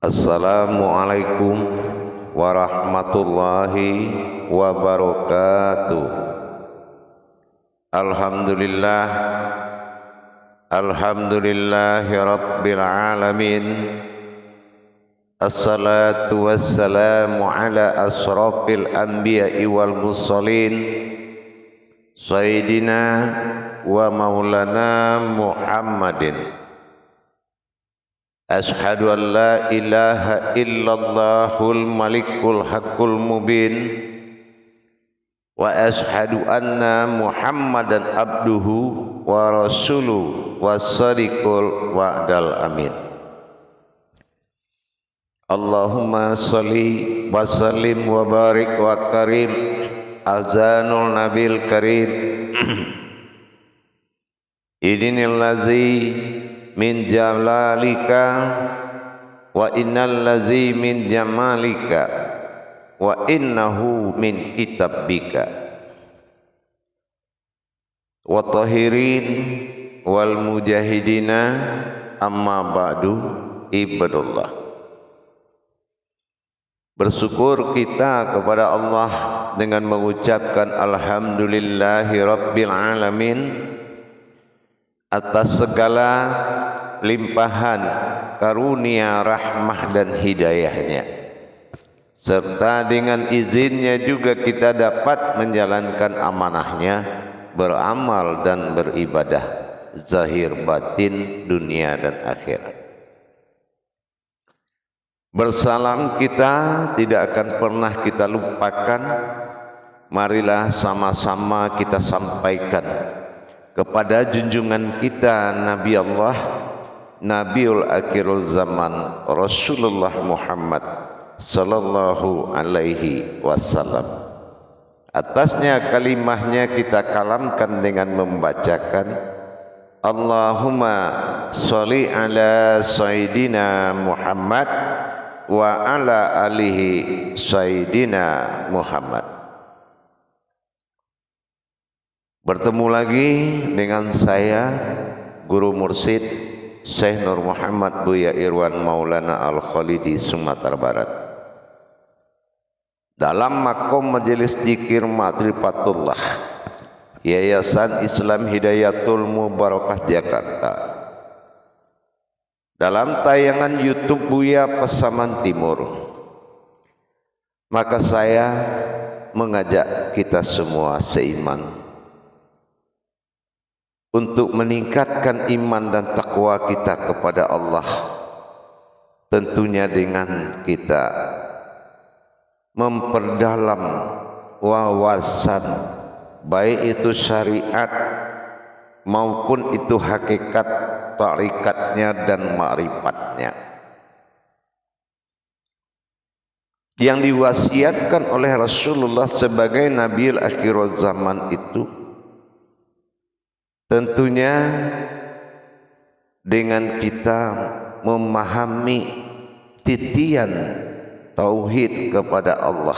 Assalamualaikum warahmatullahi wabarakatuh. Alhamdulillah, alhamdulillahi rabbil alamin. Assalatu wassalamu ala asrafil anbiya'i wal mursalin, sayyidina wa maulana Muhammadin. Ashhadu an la ilaha illallahul malikul haqqul mubin, wa ashhadu anna Muhammadan abduhu wa rasuluhu was-sadiqul wa'dal amin. Allahumma salli wa sallim wa barik wa karim azanul nabil karim. Idinil ladzi min jalalika wa innal ladzi min jamalika wa innahu min kitabika wa tahirin wal mujahidina amma ba'du. Ibadullah, bersyukur kita kepada Allah dengan mengucapkan alhamdulillahi rabbil alamin atas segala limpahan karunia, rahmah dan hidayahnya, serta dengan izinnya juga kita dapat menjalankan amanahnya, beramal dan beribadah zahir batin, dunia dan akhirat. Bersalam kita tidak akan pernah kita lupakan. Marilah sama-sama kita sampaikan kepada junjungan kita Nabi Allah, Nabiul Akhirul Zaman, Rasulullah Muhammad sallallahu alaihi wasallam. Atasnya kalimahnya kita kalamkan dengan membacakan Allahumma sholli ala sayyidina Muhammad wa ala alihi sayyidina Muhammad. Bertemu lagi dengan saya, Guru Mursyid Syekh Nur Muhammad Buya Irwan Maulana Al-Khalidi, Sumatera Barat, dalam makom majelis zikir Ma'rifatullah Yayasan Islam Hidayatul Mubarakah Jakarta, dalam tayangan YouTube Buya Pasaman Timur. Maka saya mengajak kita semua seiman untuk meningkatkan iman dan takwa kita kepada Allah, tentunya dengan kita memperdalam wawasan, baik itu syariat maupun itu hakikat tarikatnya dan ma'rifatnya, yang diwasiatkan oleh Rasulullah sebagai Nabiul Akhirul Zaman itu. Tentunya dengan kita memahami titian tauhid kepada Allah.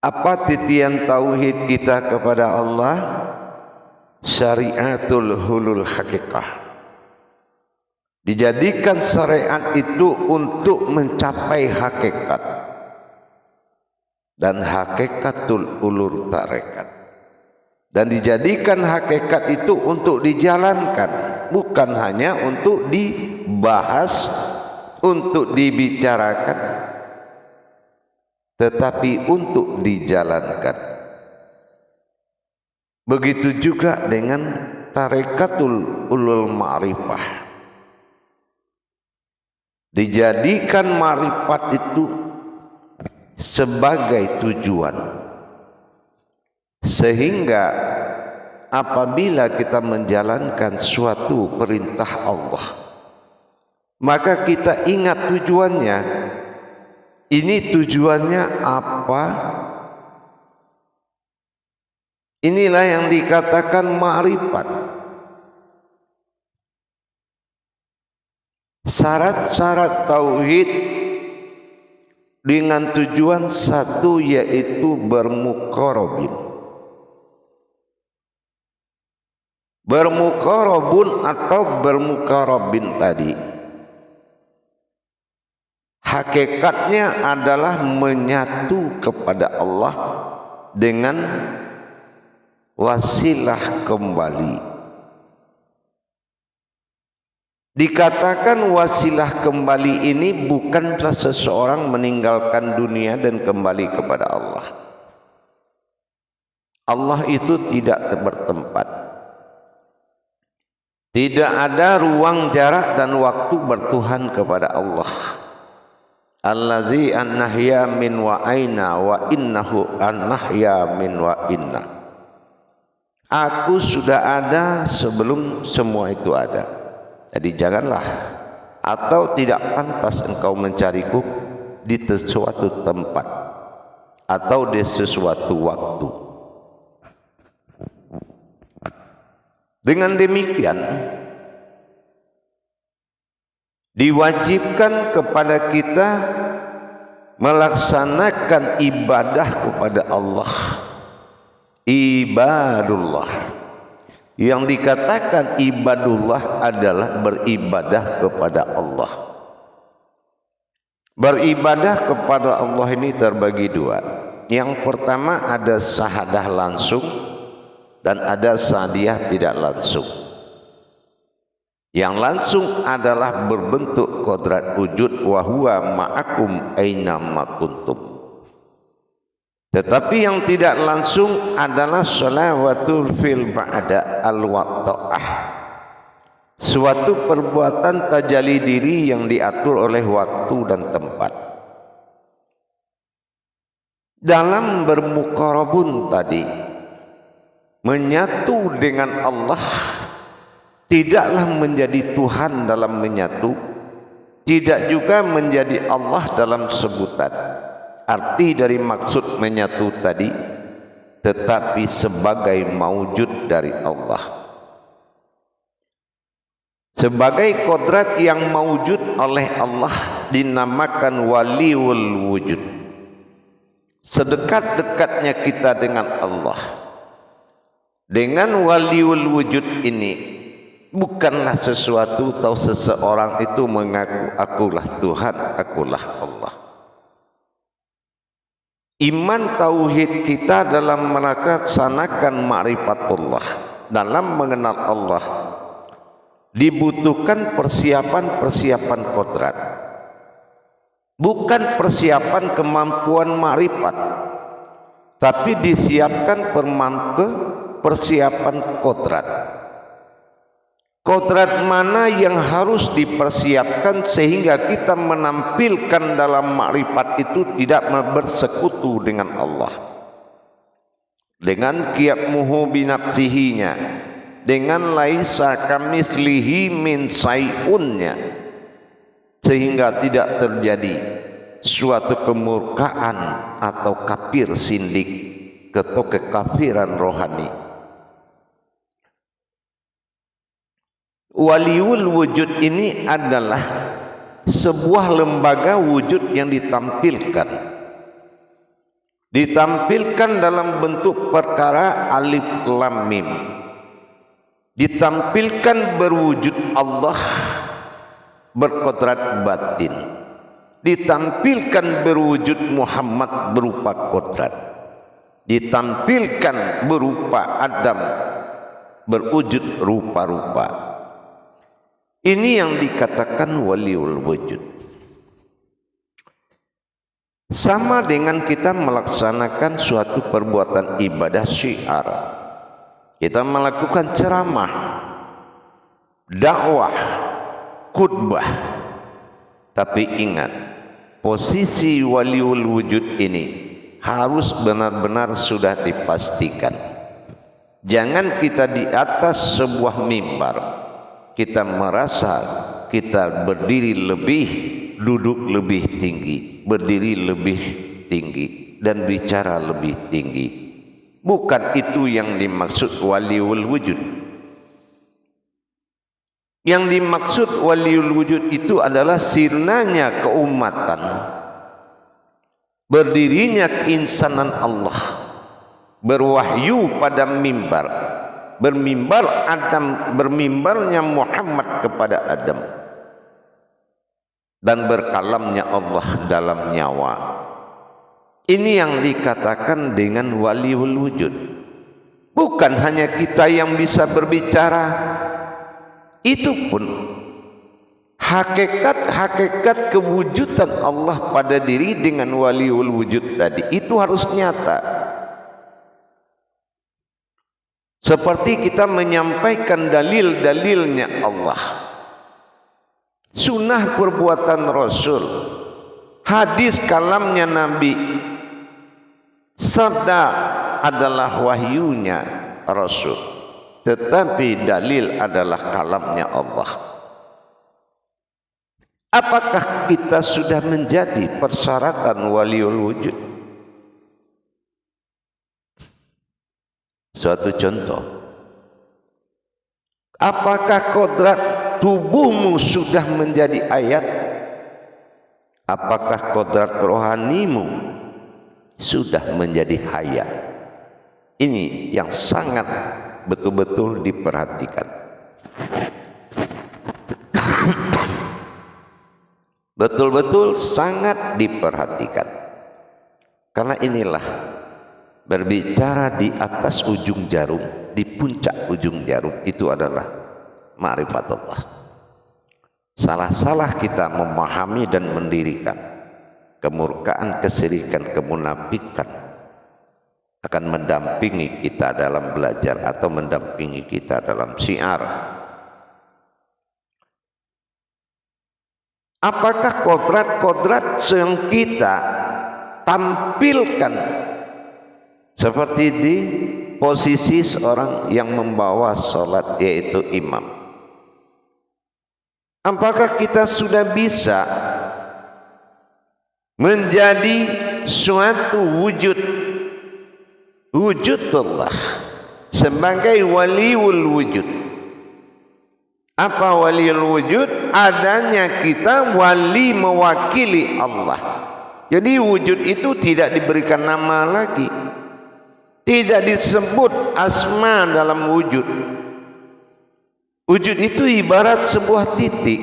Apa titian tauhid kita kepada Allah? Syariatul hulul hakikah. Dijadikan syariat itu untuk mencapai hakikat, dan hakikatul ulur tarekat. Dan dijadikan hakikat itu untuk dijalankan, bukan hanya untuk dibahas, untuk dibicarakan, tetapi untuk dijalankan. Begitu juga dengan tarekatul ulul ma'rifah. Dijadikan ma'rifat itu sebagai tujuan, sehingga apabila kita menjalankan suatu perintah Allah, maka kita ingat tujuannya. Ini tujuannya apa? Inilah yang dikatakan ma'rifat. Syarat-syarat tauhid dengan tujuan satu, yaitu bermuqarabin. Bermuqarabun atau bermuqarabin tadi hakikatnya adalah menyatu kepada Allah dengan wasilah kembali. Dikatakan wasilah kembali ini bukanlah seseorang meninggalkan dunia dan kembali kepada Allah. Allah itu tidak bertempat. Tidak ada ruang, jarak dan waktu bertuhan kepada Allah. Allazi annahya min wa aina wa innahu annahya min wa inna. Aku sudah ada sebelum semua itu ada. Jadi janganlah atau tidak pantas engkau mencariku di sesuatu tempat atau di sesuatu waktu. Dengan demikian diwajibkan kepada kita melaksanakan ibadah kepada Allah. Ibadullah. Yang dikatakan ibadullah adalah beribadah kepada Allah. Beribadah kepada Allah ini terbagi dua. Yang pertama ada syahadah langsung dan ada sadiah tidak langsung. Yang langsung adalah berbentuk kodrat wujud wa huwa ma'akum aina ma kuntum. Tetapi yang tidak langsung adalah shalawatul fil ba'da al-waqta'ah, suatu perbuatan tajalli diri yang diatur oleh waktu dan tempat. Dalam bermuqarabun tadi, menyatu dengan Allah tidaklah menjadi Tuhan dalam menyatu, tidak juga menjadi Allah dalam sebutan. Arti dari maksud menyatu tadi, tetapi sebagai maujud dari Allah, sebagai kodrat yang maujud oleh Allah, dinamakan waliul wujud. Sedekat-dekatnya kita dengan Allah, dengan waliul wujud ini, bukanlah sesuatu atau seseorang itu mengaku akulah Tuhan, akulah Allah. Iman tauhid kita dalam melaksanakan ma'rifatullah, dalam mengenal Allah, dibutuhkan persiapan-persiapan kodrat, bukan persiapan kemampuan ma'rifat, tapi disiapkan persiapan kodrat. Kodrat mana yang harus dipersiapkan sehingga kita menampilkan dalam makrifat itu tidak bersekutu dengan Allah, dengan qiyammuhu binafsihinya, dengan laisa kamitslihi min syai'unnya, sehingga tidak terjadi suatu kemurkaan atau kafir sindik atau kekafiran rohani. Waliul wujud ini adalah sebuah lembaga wujud yang ditampilkan dalam bentuk perkara alif lam mim, ditampilkan berwujud Allah berkodrat batin, ditampilkan berwujud Muhammad berupa kodrat, ditampilkan berupa Adam berwujud rupa-rupa. Ini yang dikatakan waliul wujud. Sama dengan kita melaksanakan suatu perbuatan ibadah syiar, kita melakukan ceramah, dakwah, khutbah. Tapi ingat, posisi waliul wujud ini harus benar-benar sudah dipastikan. Jangan kita di atas sebuah mimbar kita merasa kita berdiri lebih, duduk lebih tinggi, berdiri lebih tinggi, dan bicara lebih tinggi. Bukan itu yang dimaksud waliul wujud. Yang dimaksud waliul wujud itu adalah sirnanya keumatan, berdirinya keinsanan Allah, berwahyu pada mimbar, bermimbarnya Muhammad kepada Adam. dan berkalamnya Allah dalam nyawa. Ini yang dikatakan dengan waliul wujud. Bukan hanya kita yang bisa berbicara, itu pun hakikat kewujudan Allah pada diri dengan waliul wujud tadi itu harus nyata. Seperti kita menyampaikan dalil-dalilnya Allah, sunnah perbuatan Rasul, hadis kalamnya Nabi, sabda adalah wahyunya Rasul, tetapi dalil adalah kalamnya Allah. Apakah kita sudah menjadi persyaratan waliul wujud? Suatu contoh, apakah kodrat tubuhmu sudah menjadi ayat? Apakah kodrat rohanimu sudah menjadi hayat? Ini yang sangat betul-betul diperhatikan. Betul-betul sangat diperhatikan. Karena inilah berbicara di atas ujung jarum, di puncak ujung jarum, itu adalah ma'rifatullah. Salah-salah kita memahami dan mendirikan kemurkaan, kesyirikan, kemunafikan akan mendampingi kita dalam belajar atau mendampingi kita dalam syiar. Apakah kodrat-kodrat yang kita tampilkan seperti di posisi seorang yang membawa sholat, yaitu imam? Apakah kita sudah bisa menjadi suatu wujudullah sebagai waliul wujud? Apa waliul wujud? Adanya kita wali mewakili Allah. Jadi wujud itu tidak diberikan nama lagi, tidak disebut asma dalam wujud. Wujud itu ibarat sebuah titik.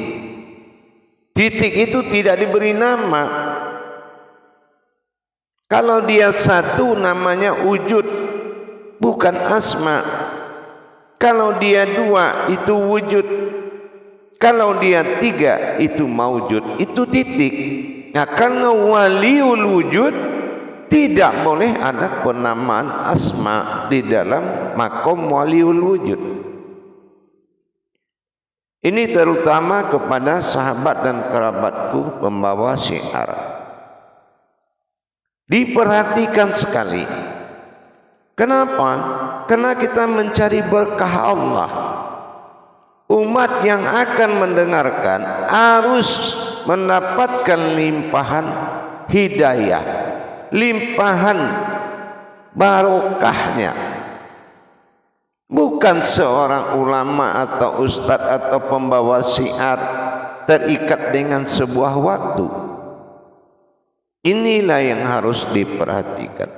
Titik itu tidak diberi nama. Kalau dia satu namanya wujud, bukan asma. Kalau dia dua itu wujud. Kalau dia tiga itu maujud, itu titik. Nah, karena waliul wujud tidak boleh ada penamaan asma di dalam makom waliul wujud. Ini terutama kepada sahabat dan kerabatku pembawa syiar. Diperhatikan sekali. Kenapa? Karena kita mencari berkah Allah. Umat yang akan mendengarkan harus mendapatkan limpahan hidayah, limpahan barokahnya. Bukan seorang ulama atau ustadz atau pembawa syiar terikat dengan sebuah waktu. Inilah yang harus diperhatikan.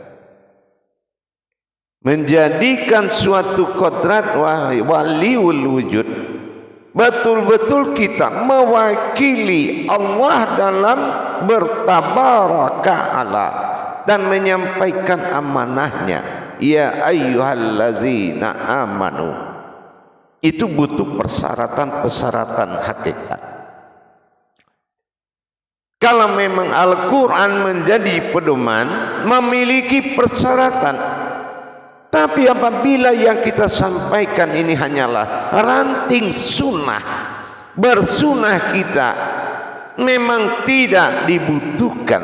Menjadikan suatu kodrat waliul wujud, betul-betul kita mewakili Allah dalam bertabaraka Allah dan menyampaikan amanahnya. Ya ayyuhallazina amanu. Itu butuh persyaratan-persyaratan hakikat. Kalau memang Al-Quran menjadi pedoman, memiliki persyaratan. Tapi apabila yang kita sampaikan ini hanyalah ranting sunnah, bersunnah kita, memang tidak dibutuhkan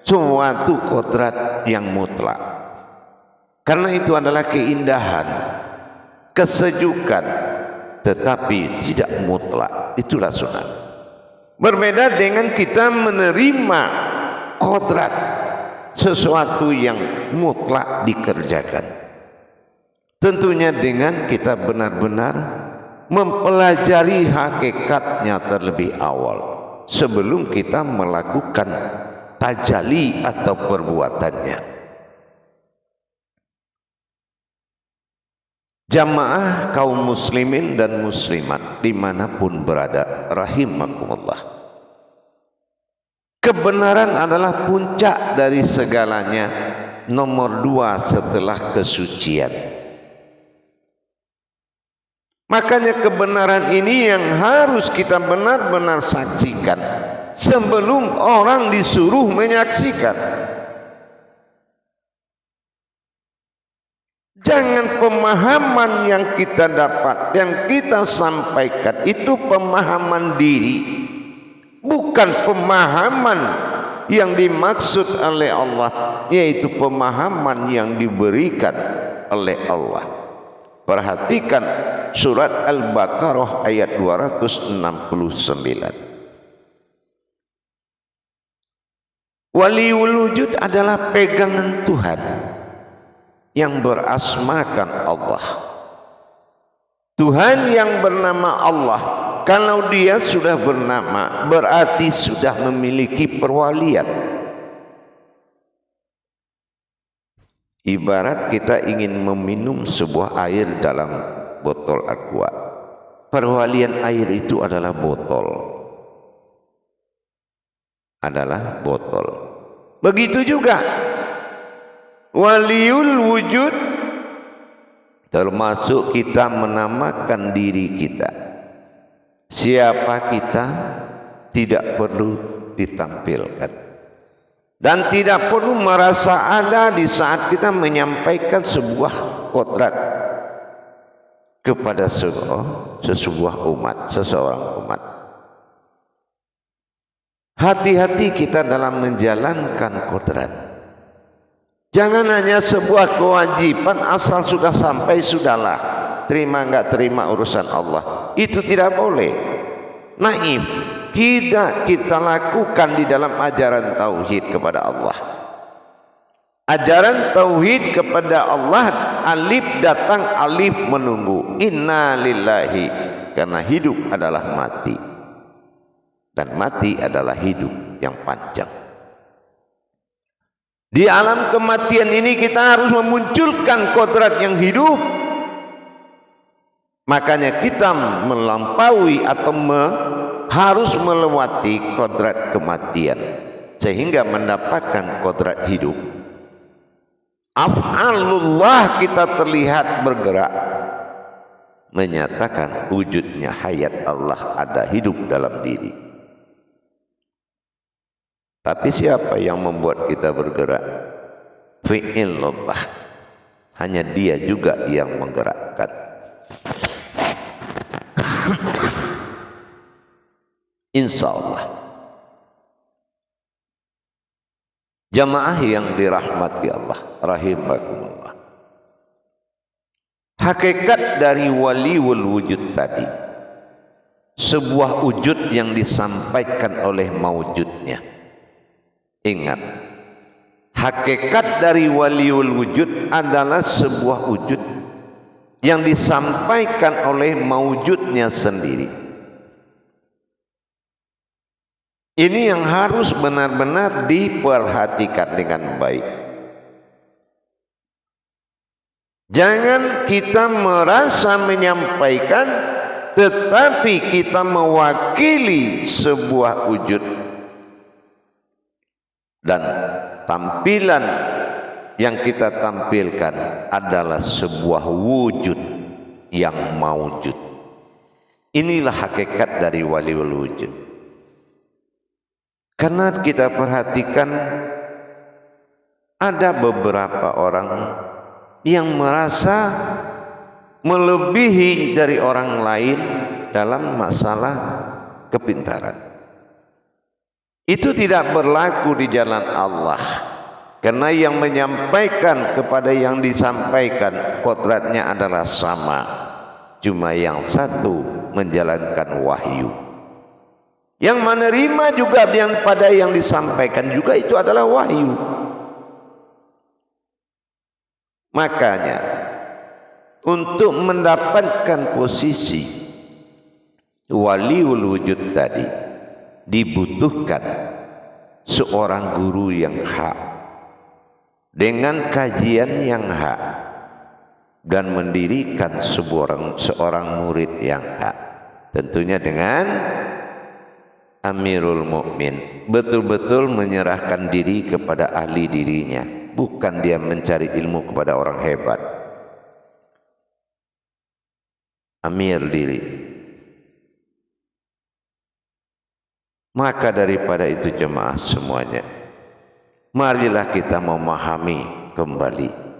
suatu kodrat yang mutlak. Karena itu adalah keindahan, kesejukan, tetapi tidak mutlak. Itulah sunnah. Berbeda dengan kita menerima kodrat, sesuatu yang mutlak dikerjakan. Tentunya dengan kita benar-benar mempelajari hakikatnya terlebih awal sebelum kita melakukan tajalli atau perbuatannya. Jamaah kaum muslimin dan muslimat dimanapun berada, rahimakumullah. kebenaran adalah puncak dari segalanya, nomor 2 setelah kesucian. Makanya kebenaran ini yang harus kita benar-benar saksikan sebelum orang disuruh menyaksikan. Jangan pemahaman yang kita dapat, yang kita sampaikan itu pemahaman diri, bukan pemahaman yang dimaksud oleh Allah, yaitu pemahaman yang diberikan oleh Allah. Perhatikan surat Al-Baqarah ayat 269. Waliul wujud adalah pegangan Tuhan yang berasmakan Allah. Tuhan yang bernama Allah, kalau dia sudah bernama berarti sudah memiliki perwalian. Ibarat kita ingin meminum sebuah air dalam botol aqua. Perwalian air itu adalah botol. Begitu juga waliul wujud, termasuk kita menamakan diri kita. Siapa kita tidak perlu ditampilkan. Dan tidak perlu merasa ada di saat kita menyampaikan sebuah kodrat kepada seseorang umat. Hati-hati kita dalam menjalankan kodrat. Jangan hanya sebuah kewajiban asal sudah sampai sudahlah, terima enggak terima urusan Allah. Itu tidak boleh. Naif. Kita lakukan di dalam ajaran tauhid kepada Allah. Ajaran tauhid kepada Allah, alif datang, alif menunggu. Inna lillahi, karena hidup adalah mati dan mati adalah hidup yang panjang. Di alam kematian ini kita harus memunculkan kodrat yang hidup. Makanya kita melampaui atau harus melewati kodrat kematian sehingga mendapatkan kodrat hidup. Af'alullah, kita terlihat bergerak, menyatakan wujudnya hayat Allah, ada hidup dalam diri. Tapi siapa yang membuat kita bergerak? Fi'ilullah, hanya dia juga yang menggerakkan. Insya Allah. Jamaah yang dirahmati Allah rahimakumullah, hakikat dari waliul wujud tadi sebuah wujud yang disampaikan oleh maujudnya. Ingat, hakikat dari waliul wujud adalah sebuah wujud yang disampaikan oleh maujudnya sendiri. Ini yang harus benar-benar diperhatikan dengan baik. Jangan kita merasa menyampaikan, tetapi kita mewakili sebuah wujud. Dan tampilan yang kita tampilkan adalah sebuah wujud yang maujud. Inilah hakikat dari waliul wujud. Karena kita perhatikan ada beberapa orang yang merasa melebihi dari orang lain dalam masalah kepintaran. Itu tidak berlaku di jalan Allah. Karena yang menyampaikan kepada yang disampaikan kodratnya adalah sama. Cuma yang satu menjalankan wahyu. Yang menerima juga yang pada yang disampaikan juga itu adalah wahyu. Makanya untuk mendapatkan posisi waliul wujud tadi dibutuhkan seorang guru yang hak dengan kajian yang hak dan mendirikan seorang murid yang hak, tentunya dengan Amirul Mukmin, betul-betul menyerahkan diri kepada ahli dirinya, bukan dia mencari ilmu kepada orang hebat. Amir diri. Maka daripada itu jemaah semuanya, marilah kita memahami kembali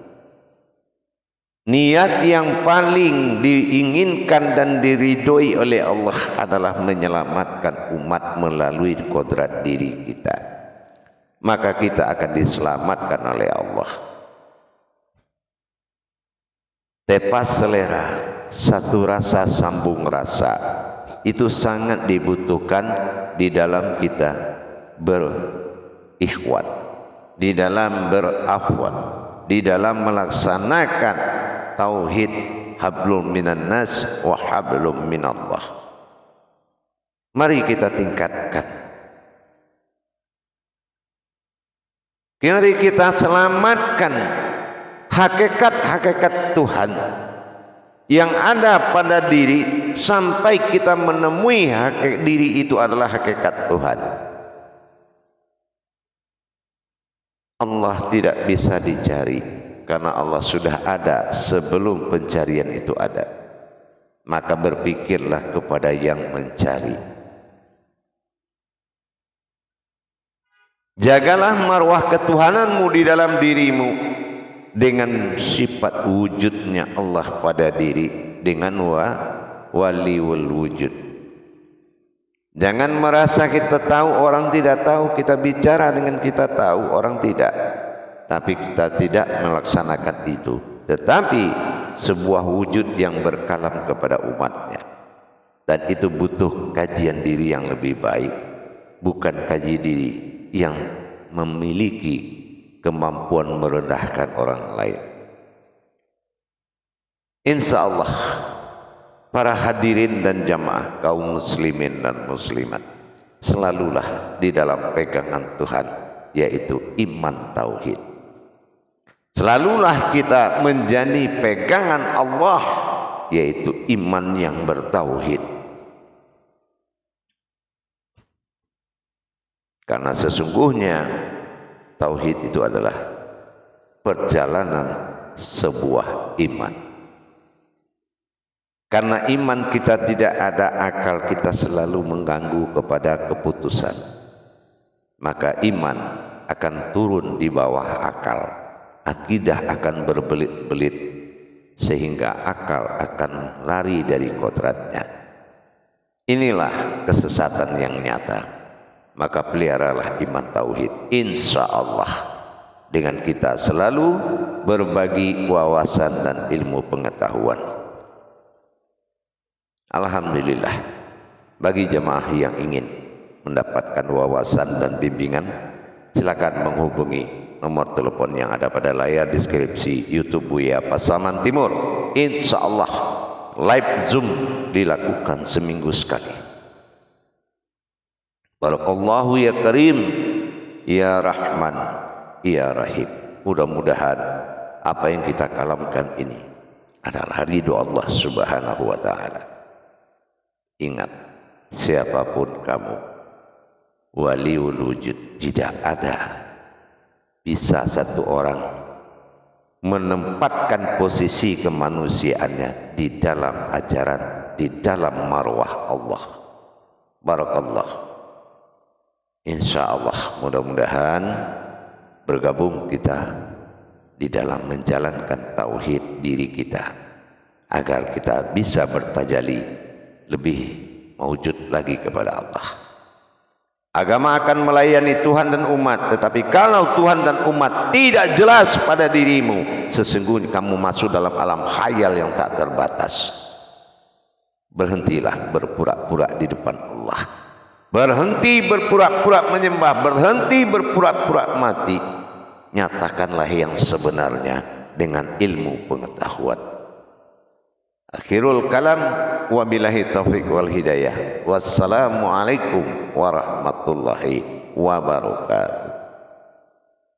niat yang paling diinginkan dan diridhoi oleh Allah adalah menyelamatkan umat melalui kodrat diri kita. Maka kita akan diselamatkan oleh Allah. Tepas selera, satu rasa sambung rasa, itu sangat dibutuhkan di dalam kita berikhwan, di dalam berafwan, di dalam melaksanakan tauhid hablum minan nas wa hablum minallah. Mari kita tingkatkan. Mari kita selamatkan hakikat-hakikat Tuhan yang ada pada diri sampai kita menemui hakikat diri itu adalah hakikat Tuhan. Allah tidak bisa dicari karena Allah sudah ada sebelum pencarian itu ada. Maka berpikirlah kepada yang mencari. Jagalah marwah ketuhananmu di dalam dirimu dengan sifat wujudnya Allah pada diri, dengan waliul wujud. Jangan merasa kita tahu, orang tidak tahu. Kita bicara dengan kita tahu, orang tidak. Tapi kita tidak melaksanakan itu. Tetapi sebuah wujud yang berkalam kepada umatnya. Dan itu butuh kajian diri yang lebih baik. Bukan kaji diri yang memiliki kemampuan merendahkan orang lain. Insya Allah para hadirin dan jamaah kaum muslimin dan muslimat, selalulah di dalam pegangan Tuhan, yaitu iman tauhid. Selalulah kita menjadi pegangan Allah, yaitu iman yang bertauhid. Karena sesungguhnya tauhid itu adalah perjalanan sebuah iman. Karena iman kita tidak ada, akal kita selalu mengganggu kepada keputusan. Maka iman akan turun di bawah akal. Akidah akan berbelit-belit sehingga akal akan lari dari kodratnya. Inilah kesesatan yang nyata. Maka peliharalah iman tauhid, insya Allah, dengan kita selalu berbagi wawasan dan ilmu pengetahuan. Alhamdulillah, bagi jemaah yang ingin mendapatkan wawasan dan bimbingan, silakan menghubungi nomor telepon yang ada pada layar deskripsi YouTube Buya Pasaman Timur. Insya Allah live Zoom dilakukan seminggu sekali. Barakallahu ya Karim, ya Rahman, ya Rahim. Mudah-mudahan apa yang kita kalamkan ini adalah ridho Allah Subhanahu wa ta'ala. Ingat, siapapun kamu, waliul wujud, tidak ada bisa satu orang menempatkan posisi kemanusiaannya di dalam ajaran, di dalam marwah Allah. Barakallah. Insya Allah mudah-mudahan bergabung kita di dalam menjalankan tauhid diri kita, agar kita bisa bertajali lebih mewujud lagi kepada Allah. Agama akan melayani Tuhan dan umat, tetapi kalau Tuhan dan umat tidak jelas pada dirimu, sesungguhnya kamu masuk dalam alam khayal yang tak terbatas. Berhentilah berpura-pura di depan Allah. Berhenti berpura-pura menyembah, berhenti berpura-pura mati. Nyatakanlah yang sebenarnya dengan ilmu pengetahuan. Akhirul kalam, wabillahi taufiq wal hidayah. Wassalamualaikum warahmatullahi wabarakatuh.